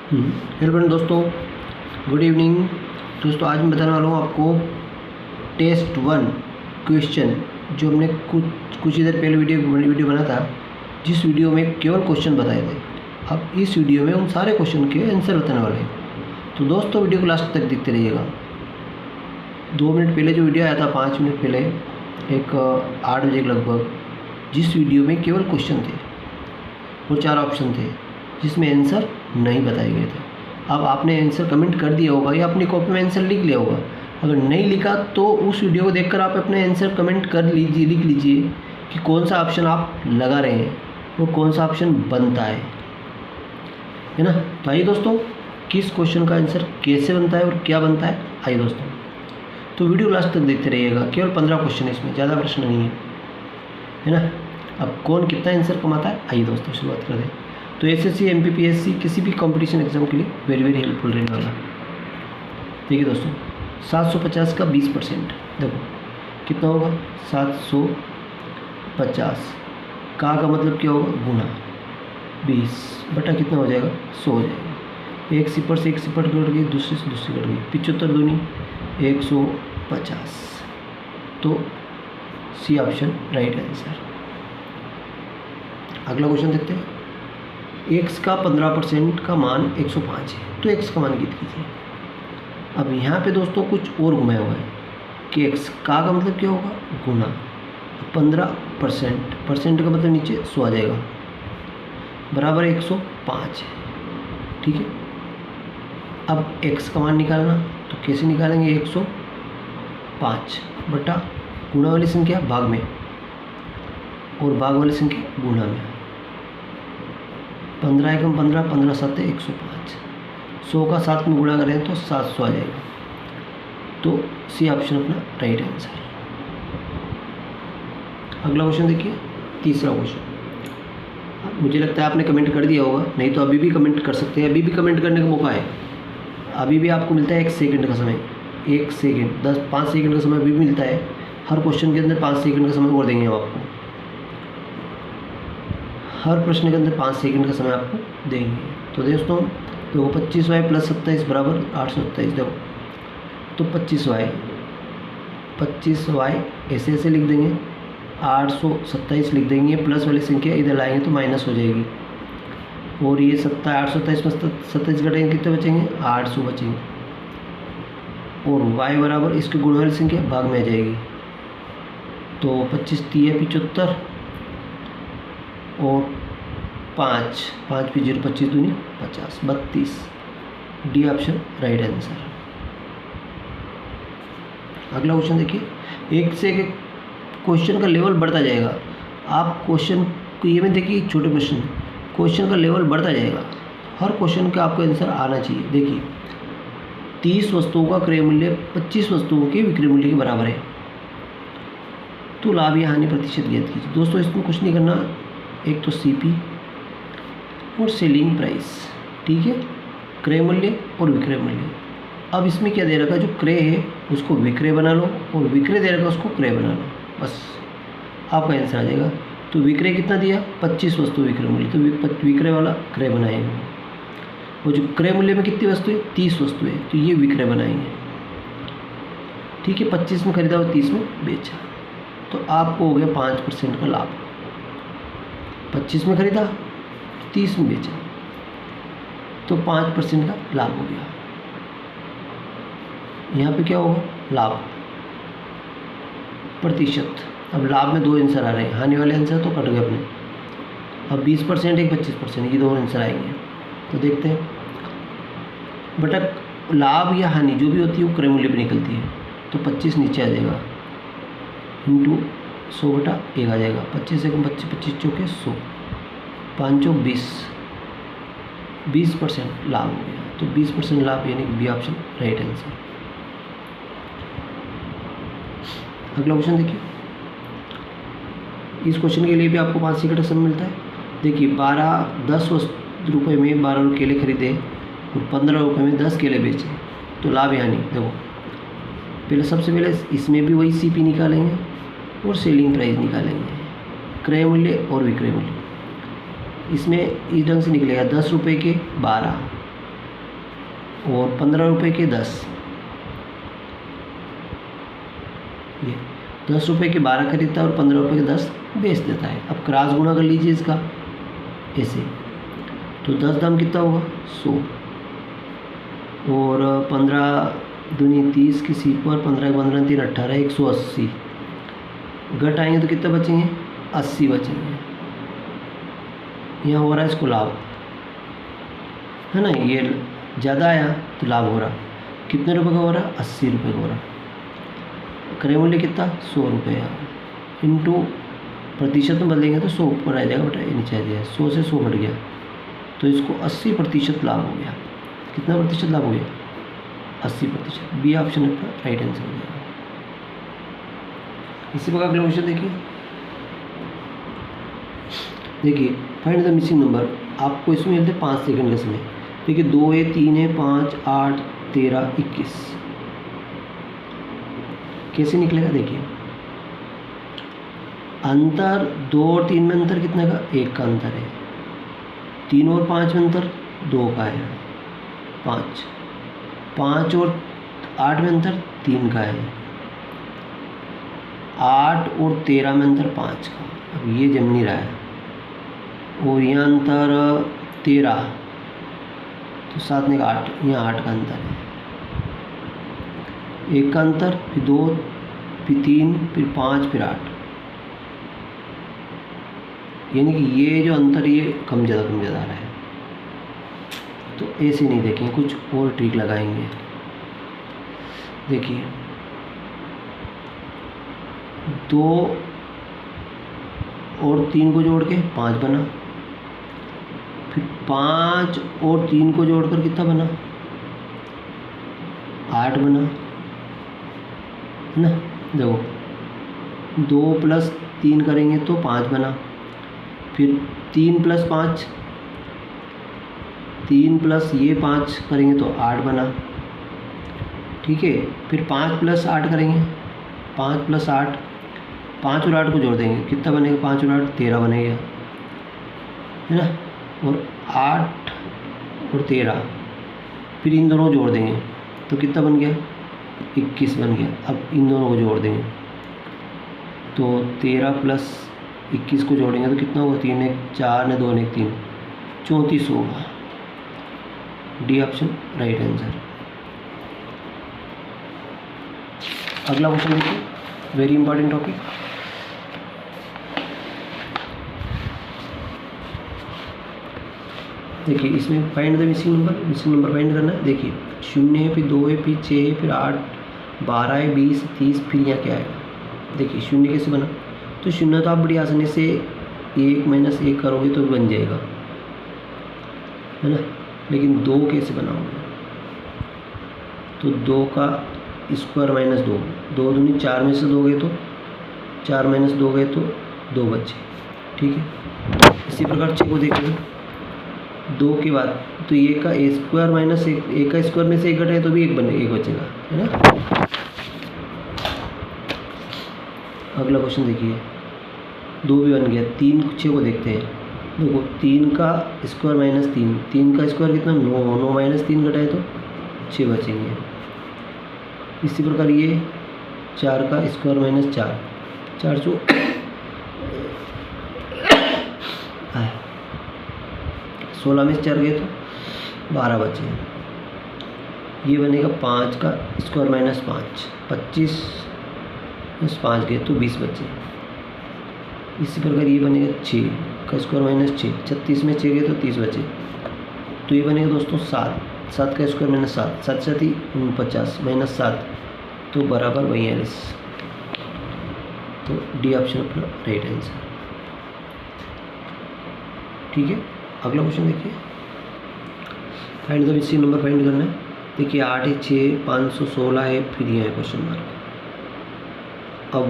Hello friend दोस्तों, good evening. दोस्तों आज मैं बताने वाला हूँ आपको टेस्ट 1 क्वेश्चन जो हमने कुछ ही देर पहले वीडियो बना था, जिस वीडियो में केवल क्वेश्चन बताए थे। अब इस वीडियो में उन सारे क्वेश्चन के आंसर बताने वाले हैं। तो दोस्तों वीडियो को लास्ट तक देखते रहिएगा। 2 मिनट पहले जो वीडियो आया था, 5 मिनट पहले, एक 8 बजे के लगभग, जिस वीडियो में केवल क्वेश्चन थे और 4 ऑप्शन थे जिसमें आंसर नहीं बताए गए थे। अब आपने आंसर कमेंट कर दिया होगा या अपनी कॉपी में आंसर लिख लिया होगा। अगर नहीं लिखा तो उस वीडियो को देखकर आप अपने आंसर कमेंट कर लीजिए, लिख लीजिए कि कौन सा ऑप्शन आप लगा रहे हैं और कौन सा ऑप्शन बनता है ना। तो आइए दोस्तों, किस क्वेश्चन का आंसर कैसे बनता है और क्या बनता है, आइए दोस्तों तो वीडियो लास्ट तक देखते रहिएगा। केवल 15 क्वेश्चन है इसमें, ज़्यादा प्रश्न नहीं है ना। अब कौन कितना आंसर कमाता है, आइए दोस्तों शुरुआत कर दें। तो एसएससी, एमपीपीएससी किसी भी कंपटीशन एग्जाम के लिए वेरी हेल्पफुल रहने वाला। देखिए दोस्तों, 750 का 20%, देखो कितना होगा 750 का मतलब क्या होगा, गुना 20 बटा कितना हो जाएगा, 100 हो जाएगा। एक सिपर से एक सिपर कट गई, दूसरे से दूसरी कट गई, 75 दूनी 150। तो सी ऑप्शन राइट आंसर। अगला क्वेश्चन देखते हैं। x का 15% का मान 105 है, तो x का मान ज्ञात कीजिए। अब यहाँ पे दोस्तों कुछ और घुमाया हुआ है कि x का मतलब क्या होगा, गुना 15%, परसेंट का मतलब नीचे 100 आ जाएगा, बराबर 105 है। ठीक है, अब x का मान निकालना, तो कैसे निकालेंगे, 105 बटा गुणा वाली संख्या भाग में और भाग वाली संख्या गुणा में। 15 एकम 15, 15 7 105, 100 का 7 में गुणा करें तो 700 आ जाएगा। तो सी ऑप्शन अपना राइट आंसर। अगला क्वेश्चन देखिए, तीसरा क्वेश्चन। मुझे लगता है आपने कमेंट कर दिया होगा, नहीं तो अभी भी कमेंट कर सकते हैं, अभी भी कमेंट करने का मौका है। अभी भी आपको मिलता है 1 सेकंड का समय, 1 सेकंड 5 सेकंड का समय अभी भी मिलता है। हर क्वेश्चन के अंदर 5 सेकंड का समय और देंगे हम आपको, हर प्रश्न के अंदर 5 सेकंड का समय आपको देंगे। तो दोस्तों देखो, 25y + 27 बराबर 827। देखो तो 25y ऐसे लिख देंगे, 827 लिख देंगे, प्लस वाली संख्या इधर लाएंगे तो माइनस हो जाएगी। और ये 827 में 27 घटेंगे, कितने बचेंगे, 800 बचेंगे। और y बराबर इसके गुण वाली संख्या भाग में आ जाएगी। तो 25 3 75 और 5 भी 0, 25 दूनी 50, 32। D option right answer. अगला क्वेश्चन देखिए, एक से एक क्वेश्चन का लेवल बढ़ता जाएगा। आप क्वेश्चन को ये में देखिए, छोटे प्रश्न, क्वेश्चन का लेवल बढ़ता जाएगा, हर क्वेश्चन का आपको आंसर आना चाहिए। देखिए 30 वस्तुओं का क्रय मूल्य 25 वस्तुओं के विक्रय मूल्य के बराबर है, तो लाभ या हानि प्रतिशत ज्ञात कीजिए। दोस्तों इसमें कुछ नहीं करना, एक तो सीपी और सेलिंग प्राइस, ठीक है, क्रय मूल्य और विक्रय मूल्य। अब इसमें क्या दे रखा है, जो क्रय है उसको विक्रय बना लो और विक्रय दे रखा है उसको क्रय बना लो, बस आपका आंसर आ जाएगा। तो विक्रय कितना दिया, 25 वस्तु विक्रय मूल्य, तो विक्रय वाला क्रय बनाएंगे। और जो क्रय मूल्य में कितनी वस्तु है, 30 वस्तु है, तो ये विक्रय बनाएंगे। ठीक है, 25 में खरीदा और 30 में बेचा, तो आपको हो गया 5% का लाभ। 25 में खरीदा, 30 में बेचा, तो 5% का लाभ हो गया। यहाँ पे क्या होगा, लाभ प्रतिशत। अब लाभ में 2 आंसर आ रहे हैं, हानि वाले आंसर तो कट गए अपने। अब 20% एक 25%, ये 2 आंसर आएंगे। तो देखते हैं बेटा, लाभ या हानि जो भी होती है वो क्रय मूल्य पे निकलती है। तो 25 नीचे आ जाएगा, इंटू 100 बटा 1 आ जाएगा। 25 एकम 25, 25 चौके 100, 5 चौक 20, 20% लाभ हो गया। तो 20% लाभ यानी बी ऑप्शन राइट आंसर। अगला क्वेश्चन देखिए, इस क्वेश्चन के लिए भी आपको 5 सेकंड का समय मिलता है। देखिए 10 रुपये में 12 केले खरीदे और 15 रुपये में 10 केले बेचे, तो लाभ यानी देखो, पहले सबसे पहले इसमें भी वही सीपी निकालेंगे और सेलिंग प्राइस निकालेंगे, क्रय मूल्य और विक्रय मूल्य। इसमें इस ढंग से निकलेगा 10 रुपये के 12 और 15 रुपये के 10, ये 10 रुपये के 12 खरीदता है और 15 रुपये के 10 बेच देता है। अब क्रॉस गुणा कर लीजिए इसका ऐसे, तो 10 दाम कितना होगा 100, और 15 दूनी 30 की सी पर 15 के 15 3 18 180, घट आएंगे तो कितना बचेंगे 80 बचेंगे। यहाँ हो रहा है इसको लाभ, है ना, ये ज़्यादा आया तो लाभ हो रहा। कितने रुपए का हो रहा 80 रुपये का हो रहा। क्रय मूल्य कितना 100 रुपये इंटू प्रतिशत में बदलेंगे तो 100 ऊपर आ जाएगा, बटा नीचे आ जाएगा, 100 से 100 बढ़ गया तो इसको 80% लाभ हो गया। कितना प्रतिशत लाभ हो गया 80%। बी ऑप्शन आपका राइट आंसर हो जाएगा। इसी प्रकार अगला क्वेश्चन देखिए फाइंड द मिसिंग नंबर। आपको इसमें मिलते 5 सेकंड का समय। देखिए 2 है, 3 है, 5, 8, 13, 21। कैसे निकलेगा देखिए, अंतर 2 और 3 में अंतर कितने का 1 का अंतर है, 3 और 5 में अंतर 2 का है, 5 और 8 में अंतर 3 का है, 8 और 13 में अंतर 5 का। अब ये जम नहीं रहा है, और यहाँ अंतर 13 तो 7 में 8, यहाँ 8 का अंतर है, 1 का अंतर, फिर 2, फिर 3, फिर 5, फिर 8। यानी कि ये जो अंतर ये कम ज़्यादा आ रहा है। तो ऐसे नहीं देखेंगे, कुछ और ट्रिक लगाएंगे। देखिए 2 और 3 को जोड़ के 5 बना, फिर 5 और 3 को जोड़कर कितना बना 8 बना, है ना। देखो 2 + 3 करेंगे तो 5 बना, फिर 3 + 5, 3 + ये 5 करेंगे तो 8 बना, ठीक है। फिर 5 + 8 करेंगे, 5 + 8, 5 और 8 को जोड़ देंगे, कितना बनेगा 5 और 8 13 बनेगा, है ना। और 8 और 13, फिर इन दोनों को जोड़ देंगे तो कितना बन गया 21 बन गया। अब इन दोनों को जोड़ देंगे तो 13 + 21 को जोड़ेंगे तो कितना होगा 3 1 4 ने 2 1 3 34 होगा। D option right answer. अगला क्वेश्चन देखिए, वेरी इंपॉर्टेंट टॉपिक। देखिए इसमें find the missing number find करना है। देखिए 0 है, फिर 2 है, फिर 6 है, फिर 8, 12 है, 20, 30, फिर यहाँ क्या आएगा। देखिए 0 कैसे बना, तो 0 तो आप बड़ी आसानी से 1 - 1 करोगे तो बन जाएगा, है ना। लेकिन 2 कैसे बनाओगे, तो 2 का स्क्वायर - 2, 2 दूनी 4 में से 2 गए तो 4 - 2 गए तो 2 बचे, ठीक है। इसी प्रकार 6 को देखेंगे 2 के बाद, तो ये का a² - 1, a का स्क्वायर में से 1 घटे तो भी 1 बचेगा, है ना। अगला क्वेश्चन देखिए, 2 भी बन गया। 3 6 को देखते हैं। देखो 3 का स्क्वायर - 3, 3 का स्क्वायर कितना 9, 9 - 3 घटाए तो 6 बचेंगे। इसी प्रकार ये 4 का स्क्वायर - 4, 4 सौ 16 में से 4 गए तो 12 बचे। ये बनेगा 5 का स्क्वायर - 5, 25 में 5 गए तो 20 बचे। इसी प्रकार ये बनेगा 6 का स्क्वायर - 6, 36 में 6 गए तो 30 बचे। तो ये बनेगा दोस्तों 7, 7 का स्क्वायर - 7, 7 7 49 - 7 तो बराबर 42। तो डी ऑप्शन अपना राइट आंसर, ठीक है। अगला क्वेश्चन देखिए, find the missing number find करना है। देखिए 8 है, 6, 516 है, फिर यहाँ है क्वेश्चन मार्क। अब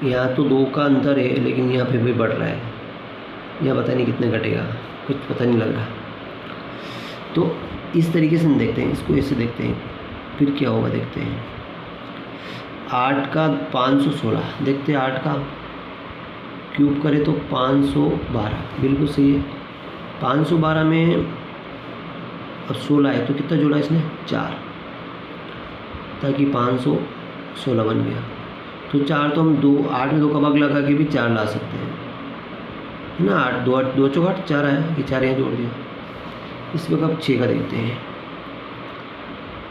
यहाँ तो 2 का अंतर है, लेकिन यहाँ पे भी बढ़ रहा है, यहाँ पता नहीं कितने घटेगा, कुछ पता नहीं लग रहा। तो इस तरीके से देखते हैं, इसको ऐसे देखते हैं, फिर क्या होगा देखते हैं। 8 का 516, देखते हैं 8 का क्यूब करें तो 512, बिल्कुल सही है। 512 में अब 16 है तो कितना जोड़ा इसने 4, ताकि 516 बन गया। तो 4 तो हम 2 8 में 2 का भाग लगा के भी 4 ला सकते हैं, है ना। 8 2 चौक 8 4 आया, ये 4 यहाँ जोड़ दिया। इस वक्त अब 6 का देखते हैं।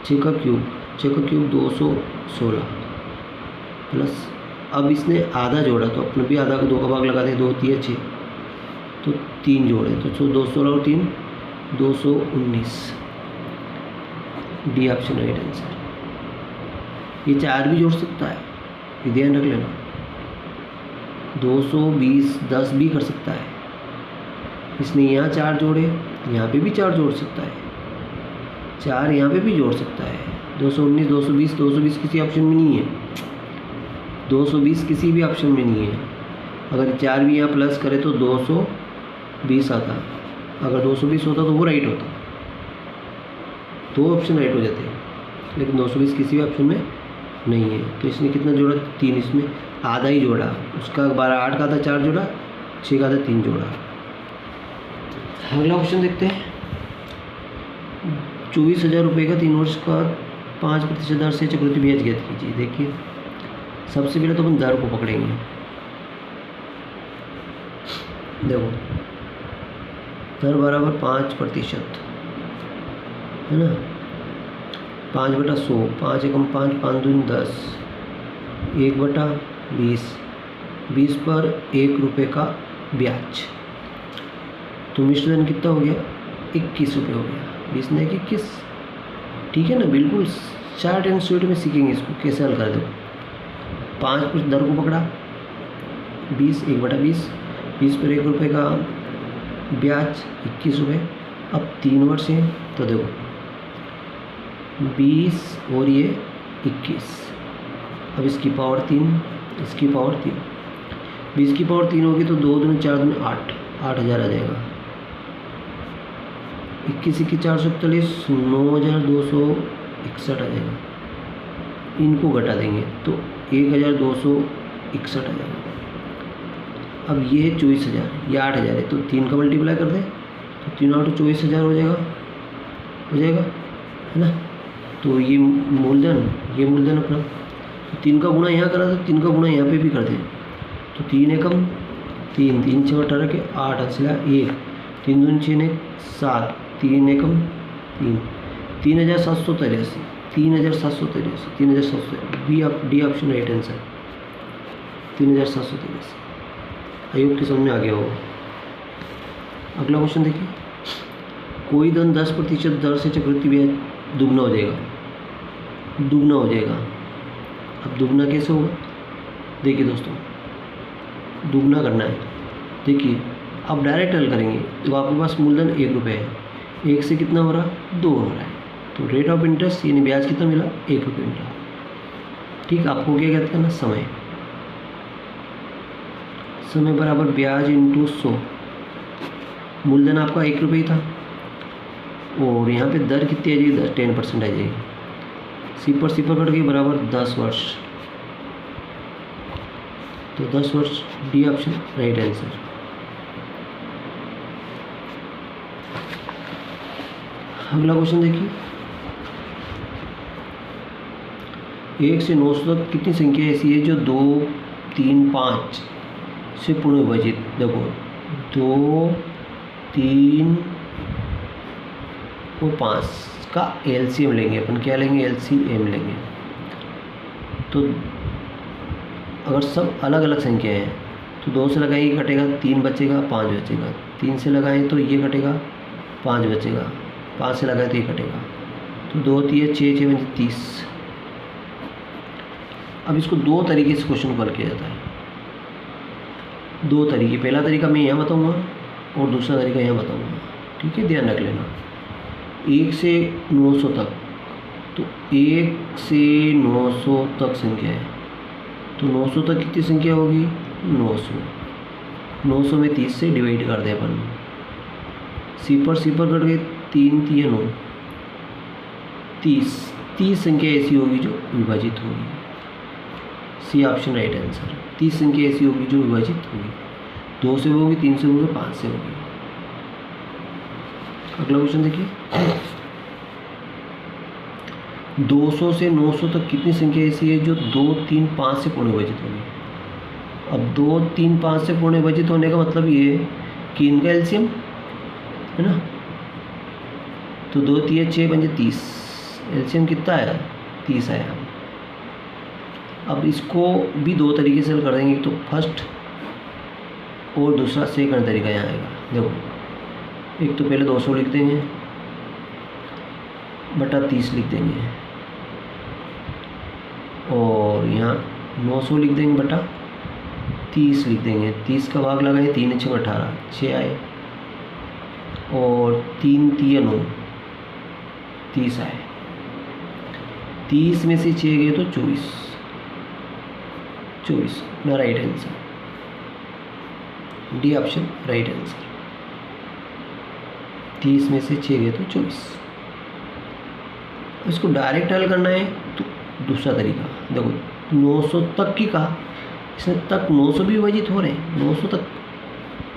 6 का क्यूब 216 प्लस, अब इसने आधा जोड़ा तो अपने भी आधा 2 का भाग लगा दें, 2 3 6 तो 3 जोड़े तो 216 और 3 219। D option right answer. ये 4 भी जोड़ सकता है, ये ध्यान रख लेना। 220 10 भी कर सकता है। इसने यहाँ 4 जोड़े, यहाँ पे भी 4 जोड़ सकता है, 4 यहाँ पे भी जोड़ सकता है। 219 220 किसी ऑप्शन में नहीं है, 220 किसी भी ऑप्शन में नहीं है। अगर 4 भी यहाँ प्लस करे तो 220 आता, अगर 220 होता तो वो राइट होता, 2 ऑप्शन राइट हो जाते हैं, लेकिन 220 किसी भी ऑप्शन में नहीं है। तो इसने कितना जोड़ा 3, इसमें आधा ही जोड़ा, उसका 12 8 का था 4 जोड़ा, 6 का था 3 जोड़ा। अगला क्वेश्चन देखते हैं। 24,000 रुपये का 3 वर्ष का 5% दर से चक्रवृद्धि ब्याज ज्ञात कीजिए। देखिए सबसे पहले तो अपन दर को पकड़ेंगे। देखो दर बराबर 5%, है ना। 5/100, 5 एकम 5 5 दूनी 10, 1/20, 20 पर 1 रुपये का ब्याज। तो मिश्रण कितना हो गया 21 रुपये हो गया। 20 ने 21, ठीक है ना। बिल्कुल शॉर्ट एंड स्वीट में सीखेंगे इसको कैसे हल कर दो। 5 दर को पकड़ा, 20 1/20, 20 पर 1 रुपये का ब्याज 21 रुपये। अब 3 वर्ष हैं तो देखो 20 और ये 21, अब इसकी पावर 3, इसकी पावर 3, 20 की पावर 3 होगी तो 2 दूनी 4 दूनी 8, 8,000 आ जाएगा। 21 21 441, 9,261 आ जाएगा। इनको घटा देंगे तो 1,261 आ जाएगा। अब ये है 24,000, ये 8,000 है तो 3 का मल्टीप्लाई कर दें तो 3 8 24,000 हो जाएगा, है ना। तो ये मूलधन अपना, तो 3 का गुणा यहाँ करा तो 3 का गुणा यहाँ पे भी कर दें तो 3 एकम 3, 3 6 18 के 8 असला 1, 3 दूनी 6 ने 7, 3 एकम 3, 3,783, 3,783, 3,783। D option right answer 3,783। आयोग के सामने आ गया होगा। अगला क्वेश्चन देखिए। कोई धन 10% दर से चक्रवृद्धि ब्याज दुगना हो जाएगा। अब दुगना कैसे होगा, देखिए दोस्तों, दुगना करना है। देखिए अब डायरेक्ट हल करेंगे तो आपके पास मूलधन 1 रुपये है, 1 से कितना हो रहा 2 हो रहा है, तो रेट ऑफ इंटरेस्ट यानी ब्याज कितना मिला 1 रुपये मिला। ठीक, आपको क्या कहते हैं ना, समय बराबर ब्याज इंटू 100। मूलधन आपका 1 रुपये था और यहाँ पे दर कितनी आ जाएगी 10% आ जाएगी। सी पर कट गई बराबर 10 वर्ष, तो 10 वर्ष। D option right answer. अगला क्वेश्चन देखिए। 1 से 900 तक कितनी संख्या ऐसी है जो 2 3 5 से पूर्ण विभाजित। देखो 2 3 और 5 का एलसीएम लेंगे अपन, क्या लेंगे एलसीएम लेंगे। तो अगर सब अलग अलग संख्या है तो 2 से लगाएंगे कटेगा 3 बचेगा, 5 बचेगा। 3 से लगाएं तो ये कटेगा, 5 बचेगा। 5 से लगाए तो ये कटेगा, तो 2 3 6 6 बचे 30। अब इसको 2 तरीके से क्वेश्चन को हल किया जाता है। 2 तरीके, पहला तरीका मैं यहाँ बताऊँगा और दूसरा तरीका यहाँ बताऊँगा, ठीक है, ध्यान रख लेना। 1 से 900 तक, तो 1 से 900 तक संख्या है, तो 900 तक कितनी संख्या होगी 900 में 30 से डिवाइड कर दे अपन। सी पर कट गए, 3 3 9, 30 संख्या ऐसी होगी जो विभाजित होगी। C option right answer. 30 संख्या ऐसी होगी जो विभाजित होगी, 2 से होगी, 3 से होगी, 5 से होगी। अगला क्वेश्चन देखिए। 200 से 900 तक कितनी संख्या ऐसी है जो 2, 3, 5 से पूर्ण विभाजित होगी। अब 2, 3, 5 से पूर्ण विभाजित होने का मतलब ये है कि इनका एलसीएम है ना, तो 2 3 6 5 30, एलसीएम कितना आया 30 आया। अब इसको भी दो तरीके से हल कर देंगे, तो फर्स्ट और दूसरा सेकंड तरीका यहाँ आएगा। देखो, एक तो पहले 200 लिख देंगे बटा 30 लिख देंगे, और यहाँ 900 लिख देंगे बटा 30 लिख देंगे। 30 का भाग लगाए, 3 6 18, 6 आए, और 3 3 9, 30 आए। 30 में से 6 गए तो 24 अपना right answer, D option right answer. 30 में से 6 गए तो 24। इसको डायरेक्ट हल करना है तो दूसरा तरीका, देखो 900 तक की कहा, इसमें तक 900 भी विभाजित हो रहे हैं, 900 तक।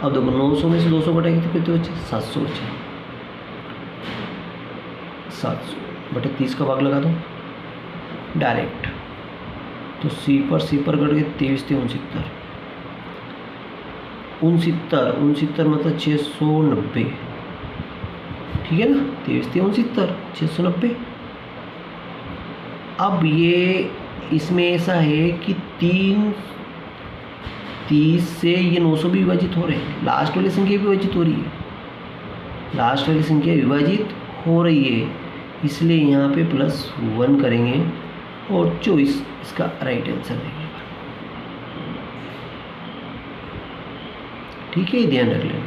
अब देखो 900 में से 200 घटाएंगे तो कितने बचे, 700 बचे। 700 बटे 30 का भाग लगा दो डायरेक्ट, तो सी पर कट गए, 23 × 69, 69 मतलब 690, ठीक है ना, 23 × 69 690। अब ये इसमें ऐसा है कि 30 से ये 900 भी विभाजित हो रहे हैं, लास्ट वाली संख्या भी विभाजित हो रही है, लास्ट वाली संख्या विभाजित हो रही है, इसलिए यहाँ पे +1 करेंगे और 24 इसका राइट आंसर रहेगा। ठीक है, ध्यान रख लेना,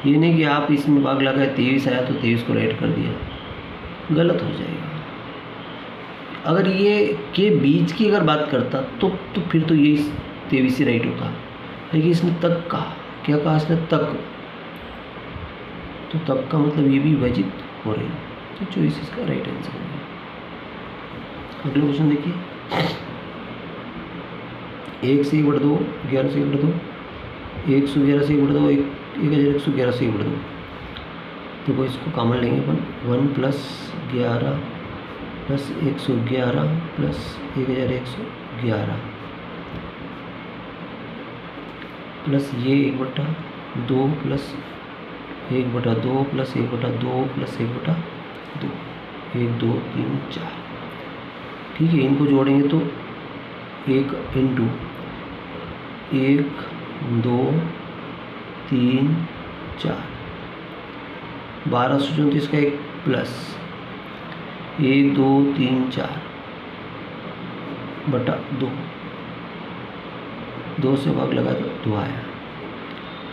ये नहीं कि आप इसमें भाग लगाए 23 आया तो 23 को राइट कर दिया, गलत हो जाएगा। अगर ये के बीच की अगर बात करता तो फिर तो ये 23 ही राइट होता, लेकिन इसने तक कहा, क्या कहा इसने तक, तो तक का मतलब ये भी विभाजित हो रही है, तो 24 इसका राइट आंसर है। अगला क्वेश्चन देखिए, 1 से 1 बटा 2, 11 से 1 बटा 2, 111 से 1 बटा 2, 1111 से 1 बटा 2, तो वो इसको कॉमन लेंगे अपन, 1 + 11 + 111 + 1111 प्लस ये 1 बटा 2 + 1 बटा 2 + 1 बटा 2 + 1 बटा 2, 1 2 3 4, ठीक है। इनको जोड़ेंगे तो 1 × 1 2 3 4, 1234 का 1 प्लस 1 2 3 4 बटा 2, 2 से भाग लगा तो 2 आया।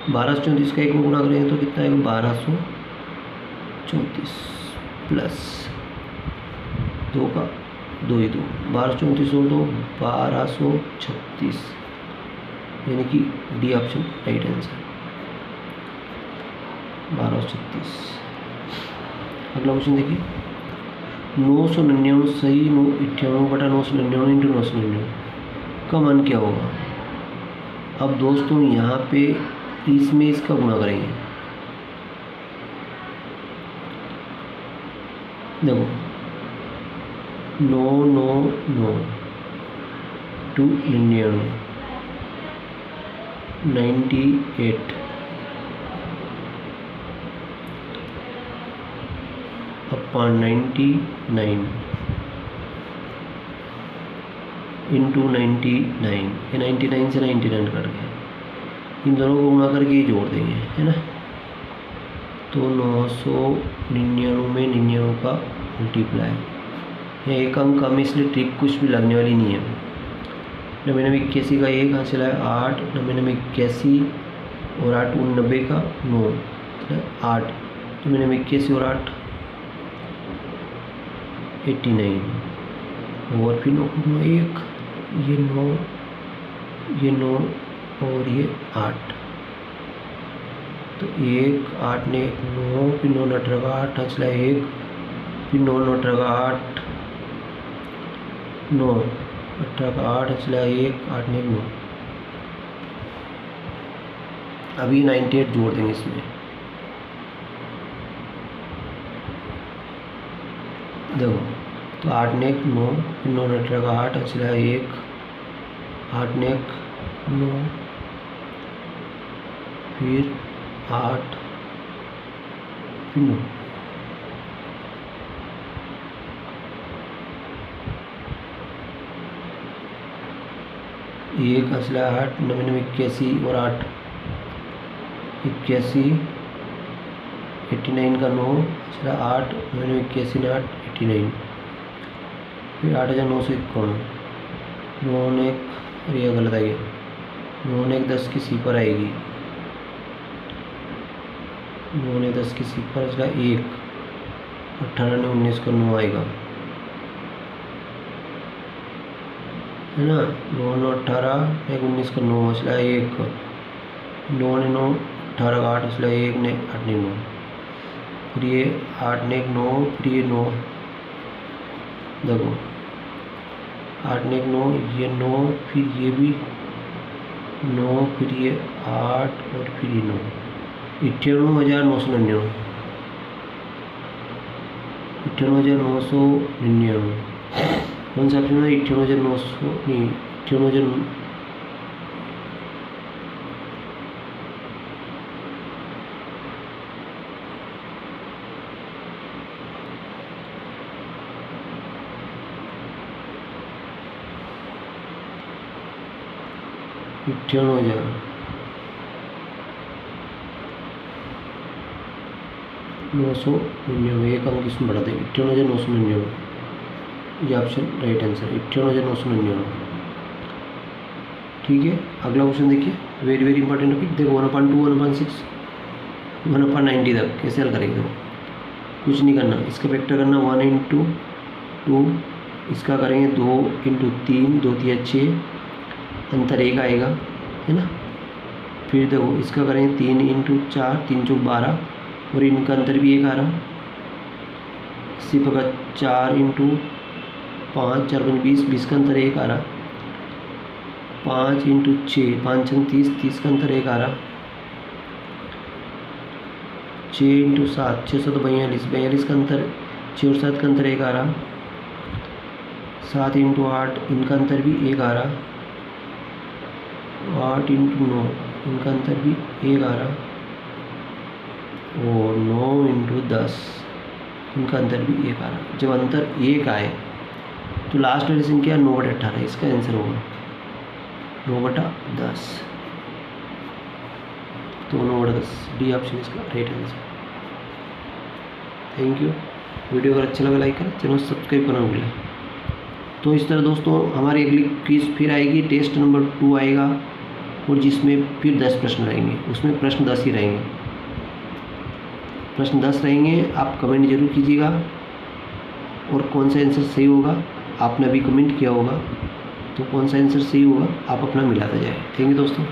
1234 का 1 में गुणा करेंगे तो कितना आएगा, 1234 प्लस 2 का 2 ही 2, 1234 और 2 1236, यानी कि डी ऑप्शन राइट आंसर 1236। अगला क्वेश्चन देखिए, 999 सही 98 बटा 999 × 999 का मान क्या होगा। अब दोस्तों यहाँ पे इसमें इसका गुणा करेंगे, देखो 999 × 98 अपॉन 99 × 99, ये 99 से 99 कट गया, इन दोनों को गुणा करके जोड़ देंगे, है ना, तो 999 में 99 का मल्टीप्लाई, ये एक अंक कम, इसलिए ट्रिक कुछ भी लगने वाली नहीं है। 99 81 का 1 कहाँ से लाया, 8, 99 81 और 8 90 का 9, 8, 99 81 और 8 89, और फिर 9 1, ये 9 और ये 8, तो 1 8 ने 9, फिर 9 9 8 8 चला 1, फिर 9 9 8 9 8 चला 1 8 ने 9। अभी 98 जोड़ देंगे इसमें, देखो तो 8 ने 1 9, फिर 9 ने 18 का 8 असला 1, 8 ने 1 9, फिर 8 फिर 9। एक असला 8 9 9 81 और 8 81, 89 का 9 असला 8 9 9 81 ने 8 89, फिर 8951, 9 ने 1, अरे यह गलत आ गया, 9 ने 1 10 की सिफर आएगी, 9 ने 10 की सिफर असला 1, 18 ने 19 का 9 आएगा, है ना। 9 9 18 1 19 का 9 असला 1, 9 ने 9 18 का 8 असला 1 ने 8 ने 9, फिर ये 8 ने 1 9, फिर ये 9, देखो 8 ने 1 9, ये 9, फिर ये भी 9, फिर ये 8 और फिर ये 9, 98,999, 98,999। कौन सा ऑप्शन है? 98,900 नहीं, 98,000 98,999, एक अंक इसमें बढ़ा दें, 98,999, ये ऑप्शन राइट आंसर, 98,999। ठीक है, अगला क्वेश्चन देखिए, वेरी वेरी इंपॉर्टेंट टॉपिक। देखो 1/2 1/6 1/90 तक कैसे हल करेंगे? कुछ नहीं करना, इसका फैक्टर करना 1 × 2, इसका करेंगे 2 × 3, 2 3 6, अंतर 1 आएगा, है ना। फिर देखो इसका करेंगे 3 × 4, 3 4 12, और इनका अंतर भी 1 आ रहा। इसी प्रकार 4 × 5, 4 5 20, 20 का अंतर 1 आ रहा। 5 × 6, 5 6 30, 30 का अंतर 1 आ रहा। 6 × 7, 6 7 42, 42 का अंतर, 6 और 7 का अंतर 1 आ रहा। 7 × 8, इनका अंतर भी 1 आ रहा। 8 × 9, इनका अंतर भी 1 आ रहा। और 9 × 10, इनका अंतर भी 1 आ रहा। जब अंतर 1 आए तो लास्ट वाली संख्या 9/18, इसका आंसर होगा 9/10। तो 9/10 डी ऑप्शन इसका right answer. Thank you. Video अगर अच्छा लगा लाइक करें, चैनल सब्सक्राइब करना भूलें। तो इस तरह दोस्तों हमारी अगली क्विज फिर आएगी, टेस्ट नंबर 2 आएगा, और जिसमें फिर 10 प्रश्न रहेंगे। उसमें प्रश्न 10 ही रहेंगे, प्रश्न 10 रहेंगे। आप कमेंट जरूर कीजिएगा, और कौन सा आंसर सही होगा आपने अभी कमेंट किया होगा, तो कौन सा आंसर सही होगा आप अपना मिलाते जाए। थैंक यू दोस्तों।